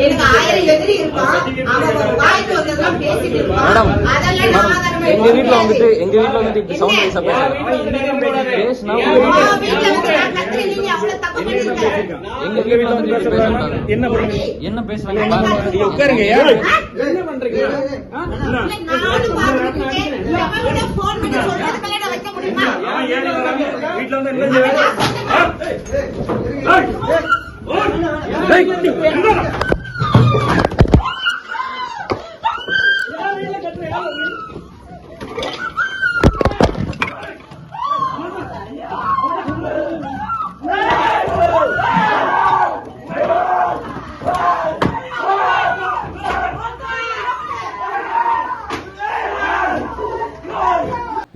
எனக்கு 1000 எதிரி இருப்பான். அவன் ஒரு வாய்க்கு வந்ததெல்லாம் பேசிட்டு இருப்பான். அதெல்லாம் நான் ஆதாரமா எங்க வீட்ல வந்துட்டு இப்படி சவுண்ட் வைஸா பேசுனா நீங்க அவ்வளவு தப்பு பண்ணிருக்கீங்க. எங்க வீட்ல வந்து பேசுறாங்க. என்ன பேசுறாங்க பாருங்க. உட்காருங்க. என்ன பண்றீங்க? நானும் பாத்துட்டு எவனோட போன் பண்ணி சொல்றதுக்கு நான் வைக்க முடியுமா? வீட்ல வந்து என்ன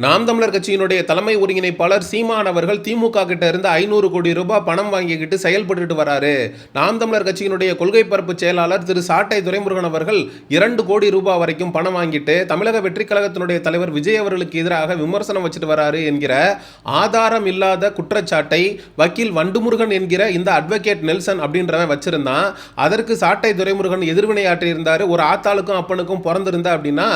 நாம் தமிழர் கட்சியினுடைய தலைமை ஒருங்கிணைப்பாளர் சீமான் அவர்கள் திமுக கிட்ட இருந்து 500 கோடி ரூபாய் பணம் வாங்கிக்கிட்டு செயல்பட்டு வராரு. நாம் தமிழர் கட்சியினுடைய கொள்கை பரப்பு செயலாளர் திரு சாட்டை துரைமுருகன் அவர்கள் 2 கோடி ரூபாய் வரைக்கும் பணம் வாங்கிட்டு தமிழக வெற்றி கழகத்தினுடைய தலைவர் விஜய் அவர்களுக்கு எதிராக விமர்சனம் வச்சுட்டு வராரு என்கிற ஆதாரம் இல்லாத குற்றச்சாட்டை வக்கீல் வண்டுமுருகன் என்கிற இந்த அட்வொகேட் நெல்சன் அப்படின்றவன் வச்சிருந்தான். அதற்கு சாட்டை துரைமுருகன் எதிர்வினையாற்றி இருந்தாரு. ஒரு ஆத்தாளுக்கும் அப்பனுக்கும் பிறந்திருந்தா அப்படின்னா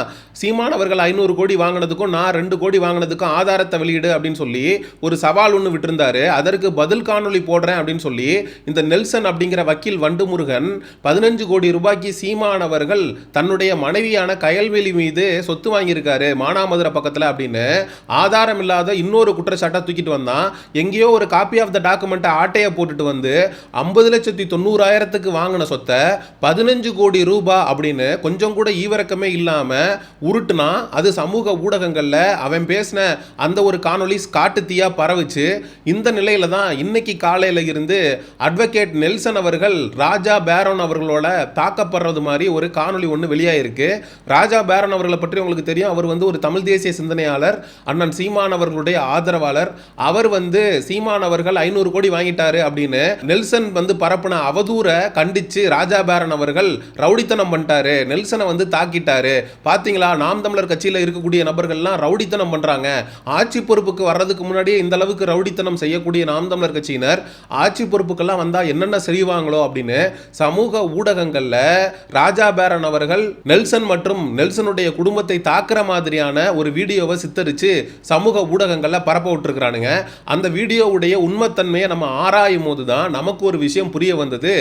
சீமான் அவர்கள் 500 கோடி வாங்கினதுக்கும் நான் 2 கோடி வாங்கினதுக்கும் ஆதாரத்தை வெளியிடு அப்படின்னு சொல்லி ஒரு சவால் ஒன்று விட்டிருந்தாரு. அதற்கு பதில் காணொலி போடுறேன் அப்படின்னு சொல்லி இந்த நெல்சன் அப்படிங்கிற வக்கீல் வண்டுமுருகன் 15 கோடி ரூபாய்க்கு சீமான் அவர்கள் தன்னுடைய மனைவியான கயல்வெளி மீது சொத்து வாங்கியிருக்காரு மானாமதுரை பக்கத்தில் அப்படின்னு ஆதாரம் இல்லாத இன்னொரு குற்றச்சாட்டை தூக்கிட்டு வந்தான். எங்கேயோ ஒரு காப்பி ஆஃப் த டாக்குமெண்ட்டை ஆட்டையை போட்டுட்டு வந்து 50,90,000 வாங்கின சொத்தை 15 கோடி ரூபாய் அப்படின்னு கொஞ்சம் கூட ஈவரக்கமே இல்லாம உருட்டுனா அது சமூக ஊடகங்கள்ல அவன் பேசின அந்த ஒரு காணொலி காட்டு தீயா பரவுச்சு. இந்த நிலையில தான் இன்னைக்கு காலையில இருந்து அட்வொகேட் நெல்சன் அவர்கள் ராஜா பேரன் அவர்களோட தாக்கப்படுறது மாதிரி ஒரு காணொலி ஒன்று வெளியாயிருக்கு. ராஜா பேரன் அவர்களை பற்றி உங்களுக்கு தெரியும். அவர் வந்து ஒரு தமிழ் தேசிய சிந்தனையாளர், அண்ணன் சீமான் அவர்களுடைய ஆதரவாளர். அவர் வந்து சீமான் அவர்கள் 500 கோடி வாங்கிட்டாரு அப்படின்னு நெல்சன் வந்து பரப்புன அவதூறை கண்டிச்சு ராஜா பேரன் அவர்கள் ரவுடித்தனம் பண்ணிட்டாரு, நெல்சனை வந்து தாக்கிட்டாரு. பாத்தீங்களா, நாம் தமிழர் கட்சியில் இருக்கக்கூடிய நபர்கள்லாம் ரவுடித்தனம் பண்றாங்க. ஆட்சி பொறுப்புக்கு வர்றதுக்கு முன்னாடியே இந்த அளவுக்கு ரவுடித்தனம் செய்யக்கூடிய நாம் தமிழர் கட்சியினர் ஆட்சி பொறுப்புக்கெல்லாம் வந்தா என்னென்ன செய்வாங்களோ அப்படின்னு சமூக ஊடகங்கள்ல ராஜா பேரன் அவர்கள் நெல்சன் மற்றும் நெல்சனுடைய குடும்பத்தை தாக்குற மாதிரியான ஒரு வீடியோவை சித்தரிச்சு சமூக ஊடகங்கள்ல பரப்ப விட்டுருக்கானுங்க. அந்த வீடியோவுடைய உண்மைத்தன்மையை நம்ம ஆராயும் போது தான் நமக்கு ஒரு விஷயம் புரிய வந்தது.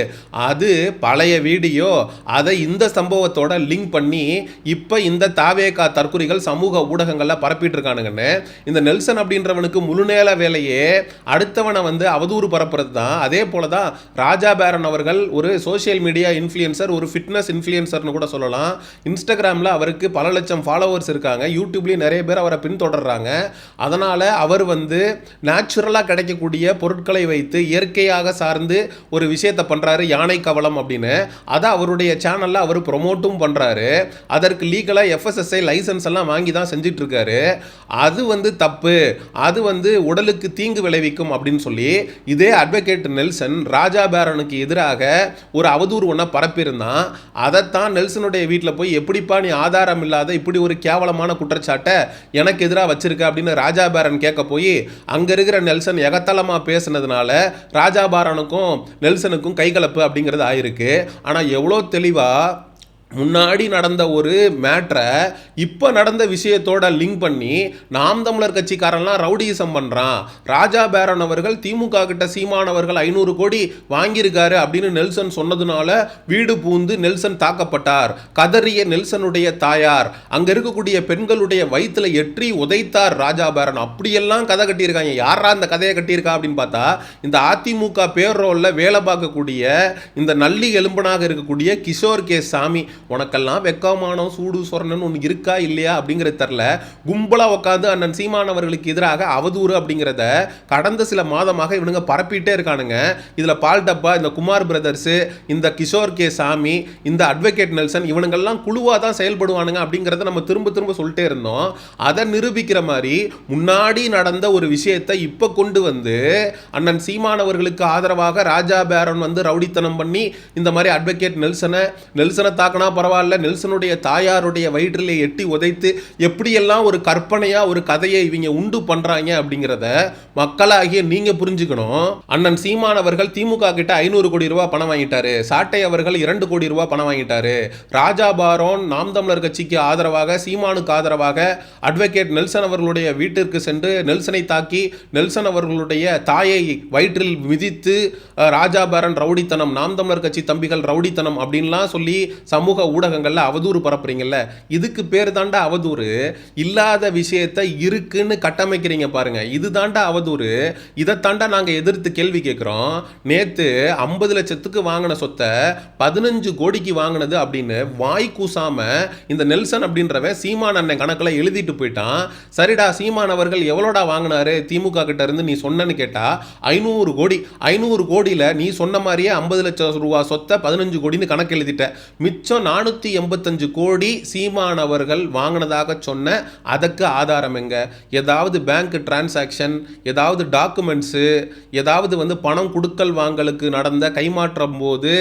அது பழைய வீடியோ. அதை இந்த சம்பவத்தோட லிங்க் பண்ணி இப்ப இந்த தாவேகா தற்குறிகள் சமூக ஊடகங்கள்ல பரப்பிட்டு இருக்கானுங்கன்னு. இந்த நெல்சன் அப்படின்றவனுக்கு முழுநேர வேலையே அடுத்தவனை வந்து அவதூறு பரப்புறது தான். அதே போல தான் ராஜா பேரன் அவர்கள் ஒரு சோசியல் மீடியா இன்ஃப்ளூயன்சர், ஒரு ஃபிட்னஸ் இன்ஃப்ளூயன்சர்னு கூட சொல்லலாம். இன்ஸ்டாகிராமில் அவருக்கு பல லட்சம் ஃபாலோவர்ஸ் இருக்காங்க. யூடியூப்லேயும் நிறைய பேர் அவரை பின்தொடர்றாங்க. அதனால் அவர் வந்து நேச்சுரலாக கிடைக்கக்கூடிய பொருட்களை வைத்து இயற்கையாக சார்ந்து ஒரு விஷயத்தை பண்ணுறாரு, யானை கவலம் அப்படின்னு. அதை அவருடைய சேனலில் அவர் ப்ரொமோட்டும் பண்ணுறாரு. அதற்கு லீகலாக FSSAI லைசன்ஸ் எல்லாம் வாங்கி தான் செஞ்சுட்டு இருக்காரு. அது வந்து தப்பு, அது வந்து உடலுக்கு தீங்கு விளைவிக்கும் அப்படின்னு சொல்லி இதே அட்வொகேட் நெல்சன் ராஜா பேரனுக்கு எதிராக ஒரு அவதூறு ஒன்றை பரப்பியிருந்தான். அதைத்தான் நெல்சனுடைய வீட்டில் போய் எப்படிப்பா நீ ஆதாரம் இல்லாத இப்படி ஒரு கேவலமான குற்றச்சாட்டை எனக்கு எதிராக வச்சிருக்க அப்படின்னு ராஜா பேரன் கேட்க போய் அங்க இருக்கிற நெல்சன் எகத்தலமா பேசினதுனால ராஜா பேரனுக்கும் நெல்சனுக்கும் கைகலப்பு அப்படிங்கிறது ஆயிருக்கு. ஆனால் எவ்வளோ தெளிவா முன்னாடி நடந்த ஒரு மேட்ரை இப்போ நடந்த விஷயத்தோட லிங்க் பண்ணி நாம் தமிழர் கட்சிக்காரன்லாம் ரவுடிசம் பண்ணுறான். ராஜா பேரன் அவர்கள் திமுக கிட்ட சீமான் அவர்கள் 500 கோடி வாங்கியிருக்காரு அப்படின்னு நெல்சன் சொன்னதுனால வீடு பூந்து நெல்சன் தாக்கப்பட்டார். கதறிய நெல்சனுடைய தாயார் அங்கே இருக்கக்கூடிய பெண்களுடைய வயிற்றுல எற்றி உதைத்தார் ராஜா பேரன். அப்படியெல்லாம் கதை கட்டியிருக்காங்க. யாரா இந்த கதையை கட்டியிருக்கா அப்படின்னு பார்த்தா இந்த அதிமுக பேரோல்ல வேலை பார்க்கக்கூடிய இந்த நல்லி எலும்பனாக இருக்கக்கூடிய கிஷோர் கே சாமி. உனக்கெல்லாம் வெக்கமானம் சூடு சொரணன்னு ஒன்று இருக்கா இல்லையா அப்படிங்கிறது தெரில. கும்பலாக உட்காந்து அண்ணன் சீமான் அவர்களுக்கு எதிராக அவதூறு அப்படிங்கிறத கடந்த சில மாதமாக இவனுங்க பரப்பிட்டே இருக்கானுங்க. இதில் பால் டப்பா, இந்த குமார் பிரதர்ஸு, இந்த கிஷோர் கே சாமி, இந்த அட்வொகேட் நெல்சன் இவனுங்கெல்லாம் குழுவாக தான் செயல்படுவானுங்க அப்படிங்கிறத நம்ம திரும்ப திரும்ப சொல்லிட்டே இருந்தோம். அதை நிரூபிக்கிற மாதிரி முன்னாடி நடந்த ஒரு விஷயத்தை இப்போ கொண்டு வந்து அண்ணன் சீமான் அவர்களுக்கு ஆதரவாக ராஜா பேரன் வந்து ரவுடித்தனம் பண்ணி இந்த மாதிரி அட்வொகேட் நெல்சனை தாக்கினா பரவாயில்ல, நெல்சனுடைய தாயாருடைய வயிற்றிலே எட்டி உதைத்து எப்படியெல்லாம் ஒரு கற்பனையா ஒரு கதையை இவங்க உண்டு பண்றாங்க அப்படிங்கிறத மக்களாகிய நீங்க புரிஞ்சுக்கணும். அண்ணன் சீமான் அவர்கள் திமுக கிட்ட 500 கோடி ரூபாய் பணம் வாங்கிட்டாரு. சாட்டை அவர்கள் 2 கோடி ரூபாய் பணம் வாங்கிட்டாரு. ராஜா பாரோன் நாம் தமிழர் கட்சிக்கு ஆதரவாக, சீமானுக்கு ஆதரவாக அட்வொகேட் நெல்சன் அவர்களுடைய வீட்டிற்கு சென்று நெல்சனை தாக்கி நெல்சன் அவர்களுடைய தாயை வயிற்றில் மிதித்து ராஜா பாரன் ரவுடித்தனம், நாம் தமிழர் கட்சி தம்பிகள் ரவுடித்தனம் அப்படின்லாம் சொல்லி சமூக ஊடகங்கள்ல அவதூறு பரப்புறீங்கல்ல, இதுக்கு பேர் தாண்டா அவதூறு. இல்லாத விஷயத்தை இருக்குன்னு கட்டமைக்கிறீங்க பாருங்க, இது தாண்டா அவதூறு. இதை தாண்டா நாங்க எதிர்த்து கேள்வி கேட்கிறோம். நேத்து 50 லட்சத்துக்கு வாங்கின சொத்தை 15 கோடிக்கு வாங்கினது அப்படின்னு வாய் கூசாம இந்த நெல்சன் அப்படின்றவன் சீமான் அண்ணன் கணக்கில் எழுதிட்டு போயிட்டான். சரிடா, சீமான் அவர்கள் எவ்வளோடா வாங்கினாரு திமுக கிட்ட இருந்து நீ சொன்னன்னு கேட்டா 500 கோடி. 500 கோடியில் நீ சொன்ன மாதிரியே 50 லட்சம் ரூபா சொத்தை 15 கோடின்னு கணக்கு எழுதிட்ட. மிச்சம் 485 கோடி சீமான் அவர்கள் வாங்கினதாக சொன்ன அதற்கு ஆதாரம் எங்க? ஏதாவது பேங்க் டிரான்சாக்ஷன், ஏதாவது டாக்குமெண்ட்ஸு, ஏதாவது பணம் கொடுக்கல் வாங்கலுக்கு நடந்த கைமாற்றம் போது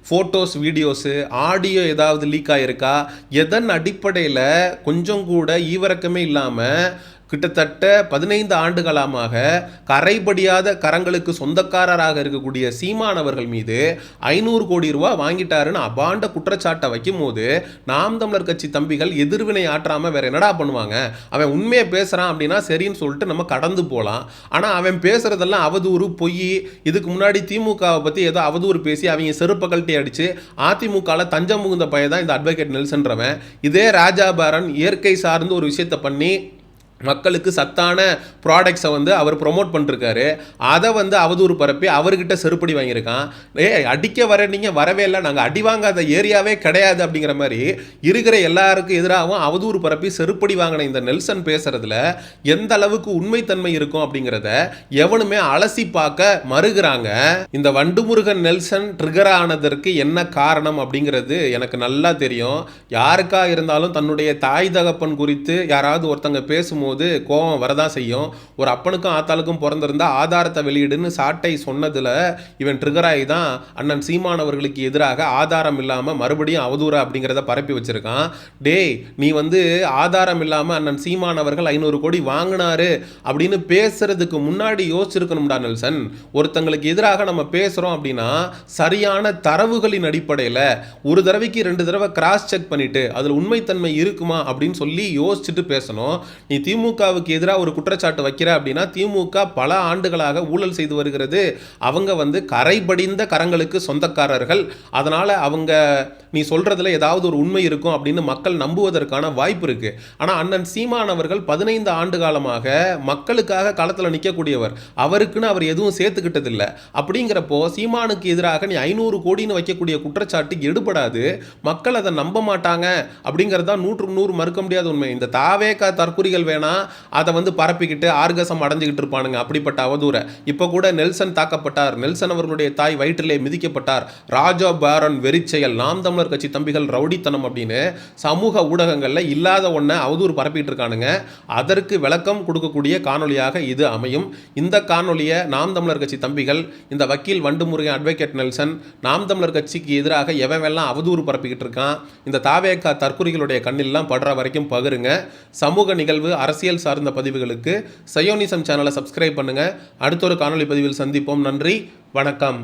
ஃபோட்டோஸ், வீடியோஸு, ஆடியோ ஏதாவது லீக் ஆகிருக்கா? எதன் அடிப்படையில் கொஞ்சம் கூட ஈவிரக்கமே இல்லாமல் கிட்டத்தட்ட 15 ஆண்டுகாலமாக கரைபடியாத கரங்களுக்கு சொந்தக்காரராக இருக்கக்கூடிய சீமான் அவர்கள் மீது 500 கோடி ரூபாய் வாங்கிட்டாருன்னு அபாண்ட குற்றச்சாட்டை வைக்கும் போது நாம் தமிழர் கட்சி தம்பிகள் எதிர்வினை ஆற்றாம வேற என்னடா பண்ணுவாங்க? அவன் உண்மையை பேசுறான் அப்படின்னா சரின்னு சொல்லிட்டு நம்ம கடந்து போகலாம். ஆனால் அவன் பேசுறதெல்லாம் அவதூறு, பொய். இதுக்கு முன்னாடி திமுகவை பற்றி ஏதோ அவதூறு பேசி அவங்க செருப்பை கழட்டி அடிச்சு அதிமுகவில் தஞ்சம் முகுந்த பையன் தான் இந்த அட்வொகேட் நெல்சன்றவன். இதே ராஜா பாரன் இயற்கை சார்ந்து ஒரு விஷயத்தை பண்ணி மக்களுக்கு சத்தான ப்ராடக்ட்ஸை அவர் ப்ரொமோட் பண்ணிருக்காரு. அதை அவதூறு பரப்பி அவர்கிட்ட செருப்படி வாங்கியிருக்கான். அடிக்க வர நீங்கள் வரவே இல்லை, நாங்கள் அடி வாங்காத ஏரியாவே கிடையாது அப்படிங்கிற மாதிரி இருக்கிற எல்லாருக்கும் எதிராகவும் அவதூறு பரப்பி செருப்படி வாங்கின இந்த நெல்சன் பேசுறதுல எந்த அளவுக்கு உண்மைத்தன்மை இருக்கும் அப்படிங்கிறத எவனுமே அலசி பார்க்க மறுகிறாங்க. இந்த வண்டுமுருகன் நெல்சன் ட்ரிகர் ஆனதற்கு என்ன காரணம் அப்படிங்கிறது எனக்கு நல்லா தெரியும். யாருக்கா இருந்தாலும் தன்னுடைய தாய் தகப்பன் குறித்து யாராவது ஒருத்தங்க பேசும்போது கோபம் வரதான் செய்யும். ஒரு அப்பனுக்கும் ஆத்தாளுக்கும் பிறந்திருந்தா ஆதாரத்தை வெளியிடுன்னு சாட்டை சொன்னதுல இவன் ட்ரிகர் ஆகி தான் அண்ணன் சீமான் அவர்களுக்கு எதிராக ஆதாரம் இல்லாம மறுபடியும் அவதூறா அப்படிங்கிறத பரப்பி வச்சிருக்கான். டேய், நீ ஆதாரம் இல்லாம அண்ணன் சீமான் அவர்கள் 500 கோடி வாங்கினாரு அப்படின்னு பேசுறதுக்கு முன்னாடி யோசிச்சிருக்கணும்டா நெல்சன். ஒருத்தங்களுக்கு எதிராக நம்ம பேசுறோம் அப்படின்னா சரியான தரவுகளின் அடிப்படையில் ஒரு தடவைக்கு 2 தடவை கிராஸ் செக் பண்ணிட்டு அதுல உண்மைத்தன்மை இருக்குமா அப்படின்னு சொல்லி யோசிச்சுட்டு பேசணும். நீ திமுகவுக்கு எதிராக ஒரு குற்றச்சாட்டு வைக்கிற அப்படின்னா திமுக பல ஆண்டுகளாக ஊழல் செய்து வருகிறது. அவங்க கரைபடிந்த கரங்களுக்கு சொந்தக்காரர்கள். அதனால அவங்க நீ சொல்றதுல ஏதாவது ஒரு உண்மை இருக்கும் அப்படின்னு மக்கள் நம்புவதற்கான வாய்ப்பு இருக்கு. ஆனா அண்ணன் சீமான் அவர்கள் 15 ஆண்டு காலமாக மக்களுக்காக களத்தில் நிற்கக்கூடியவர். அவருக்குன்னு அவர் எதுவும் சேர்த்துக்கிட்டது இல்லை. அப்படிங்கிறப்போ சீமானுக்கு எதிராக நீ 500 கோடின்னு வைக்கக்கூடிய குற்றச்சாட்டு எடுபடாது. மக்கள் அதை நம்ப மாட்டாங்க அப்படிங்கிறது தான் 100க்கு 100 மறுக்க முடியாத உண்மை. இந்த தாவேகா தற்குறிகள் வேணா அதை பரப்பிக்கிட்டு ஆர்கசம் அடைஞ்சுக்கிட்டு இருப்பானுங்க. அப்படிப்பட்ட அவதூற இப்போ கூட நெல்சன் தாக்கப்பட்டார், நெல்சன் அவர்களுடைய தாய் வயிற்றிலே மிதிக்கப்பட்டார், ராஜா பாரன் வெறிச்செயல், நாம் தமிழர் கட்சி தம்பிகள் ரவுடித்தனம் அப்படின்னு சமூக ஊடகங்கள்ல இல்லாத ஒன்றை அவதூறு பரப்பிட்டு இருக்கானுங்க. அதற்கு விளக்கம் கொடுக்கக்கூடிய காணொலியாக இது அமையும். இந்த காணொலியை நாம் தமிழர் கட்சி தம்பிகள், இந்த வக்கீல் வண்டுமுருகன் அட்வொகேட் நெல்சன், நாம் தமிழர் கட்சிக்கு எதிராக எவெல்லாம் அவதூறு பரப்பிக்கிட்டு இருக்கான், இந்த தாவேகா தற்குறிகளுடைய கண்ணெல்லாம் படுற வரைக்கும் பகிருங்க. சமூக நிகழ்வு, அரசியல் சார்ந்த பதிவுகளுக்கு சயோனிசம் சேனலை சப்ஸ்கிரைப் பண்ணுங்க. அடுத்த ஒரு காணொலி பதிவில் சந்திப்போம். நன்றி, வணக்கம்.